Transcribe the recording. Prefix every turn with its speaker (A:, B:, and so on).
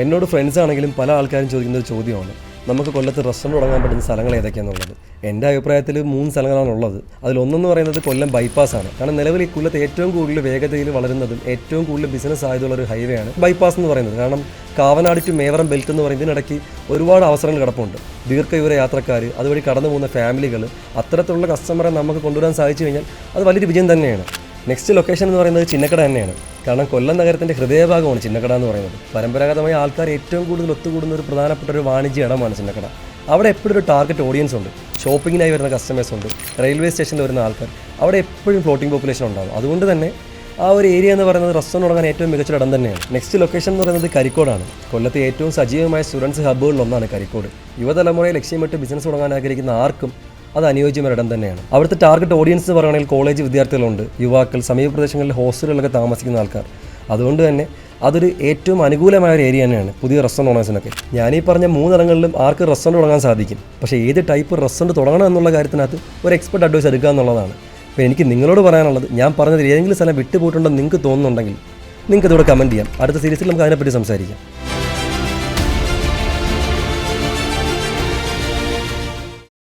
A: എന്നോട് ഫ്രണ്ട്സ് ആണെങ്കിലും പല ആൾക്കാരും ചോദിക്കുന്ന ഒരു ചോദ്യമാണ്, നമുക്ക് കൊല്ലത്ത് റെസ്റ്റോറൻറ്റ് തുടങ്ങാൻ പറ്റുന്ന സ്ഥലങ്ങൾ ഏതൊക്കെയാണെന്നുള്ളത്. എൻ്റെ അഭിപ്രായത്തിൽ 3 സ്ഥലങ്ങളാണുള്ളത്. അതിലൊന്നെന്ന് പറയുന്നത് കൊല്ലം ബൈപ്പാസാണ്. കാരണം നിലവിൽ ഈ കൊല്ലത്ത് ഏറ്റവും കൂടുതൽ വേഗതയിൽ വളരുന്നതും ഏറ്റവും കൂടുതൽ ബിസിനസ് സാധ്യതയുള്ള ഒരു ഹൈവേ ആണ് ബൈപ്പാസ് എന്ന് പറയുന്നത്. കാരണം കാവനാട് ടു മേവറം ബെൽറ്റ് എന്ന് പറയുന്നത് ഇതിനിടയ്ക്ക് ഒരുപാട് അവസരങ്ങൾ കിടപ്പുണ്ട്. ദീർഘദൂര യാത്രക്കാർ, അതുവഴി കടന്നു പോകുന്ന ഫാമിലികൾ, അത്തരത്തിലുള്ള കസ്റ്റമറെ നമുക്ക് കൊണ്ടുവരാൻ സാധിച്ചു കഴിഞ്ഞാൽ അത് വലിയൊരു വിജയം തന്നെയാണ്. നെക്സ്റ്റ് ലൊക്കേഷൻ എന്ന് പറയുന്നത് ചിന്നക്കട തന്നെയാണ്. കാരണം കൊല്ലം നഗരത്തിൻ്റെ ഹൃദയഭാഗമാണ് ചിന്നക്കട എന്ന് പറയുന്നത്. പരമ്പരാഗതമായി ആൾക്കാർ ഏറ്റവും കൂടുതൽ ഒത്തുകൂടുന്ന ഒരു പ്രധാനപ്പെട്ട ഒരു വാണിജ്യ ഇടമാണ് ചിന്നക്കട. അവിടെ എപ്പോഴും ഒരു ടാർഗറ്റ് ഓഡിയൻസ് ഉണ്ട്. ഷോപ്പിങ്ങിനായി വരുന്ന കസ്റ്റമേഴ്സ് ഉണ്ട്, റെയിൽവേ സ്റ്റേഷനിൽ വരുന്ന ആൾക്കാർ, അവിടെ എപ്പോഴും ഫ്ലോട്ടിംഗ് പോപ്പുലേഷൻ ഉണ്ടാകും. അതുകൊണ്ട് തന്നെ ആ ഒരു ഏരിയ എന്ന് പറയുന്നത് റെസ്റ്റോറൻറ്റ് തുടങ്ങാൻ ഏറ്റവും മികച്ച ഇടം തന്നെയാണ്. നെക്സ്റ്റ് ലൊക്കേഷൻ എന്ന് പറയുന്നത് കരിക്കോടാണ്. കൊല്ലത്തെ ഏറ്റവും സജീവമായ സ്റ്റുഡൻസ് ഹബ്ബുകളിലൊന്നാണ് കരിക്കോട്. യുവതലമുറയെ ലക്ഷ്യമിട്ട് ബിസിനസ് തുടങ്ങാൻ ആഗ്രഹിക്കുന്ന ആർക്കും അത് അനുയോജ്യമായ ഇടം തന്നെയാണ്. അവിടുത്തെ ടാർഗറ്റ് ഓഡിയൻസ് എന്ന് പറയുകയാണെങ്കിൽ കോളേജ് വിദ്യാർത്ഥികളുണ്ട്, യുവാക്കൾ, സമീപ പ്രദേശങ്ങളിൽ ഹോസ്റ്റലുകളിലൊക്കെ താമസിക്കുന്ന ആൾക്കാർ. അതുകൊണ്ട് തന്നെ അതൊരു ഏറ്റവും അനുകൂലമായ ഒരു ഏരിയ തന്നെയാണ് പുതിയ റെസ്റ്റോറൻറ്റ് ഓണേഴ്സിനൊക്കെ. ഞാനീ പറഞ്ഞ 3 ഇടങ്ങളിലും ആർക്ക് റെസ്റ്റോറൻറ്റ് തുടങ്ങാൻ സാധിക്കും. പക്ഷേ ഏത് ടൈപ്പ് റെസ്റ്റോറൻറ്റ് തുടങ്ങണം എന്നുള്ള കാര്യത്തിനകത്ത് ഒരു എക്സ്പെർട്ട് അഡ്വൈസ് എടുക്കുക എന്നുള്ളതാണ്. അപ്പോൾ എനിക്ക് നിങ്ങളോട് പറയാനുള്ളത്, ഞാൻ പറഞ്ഞതിൽ ഏതെങ്കിലും സ്ഥലം വിട്ടുപോയിട്ടുണ്ടെന്ന് നിങ്ങൾക്ക് തോന്നുന്നുണ്ടെങ്കിൽ നിങ്ങൾക്ക് ഇതിവിടെ കമൻറ്റ് ചെയ്യാം. അടുത്ത സീരീസിൽ നമുക്ക് അതിനെപ്പറ്റി സംസാരിക്കാം.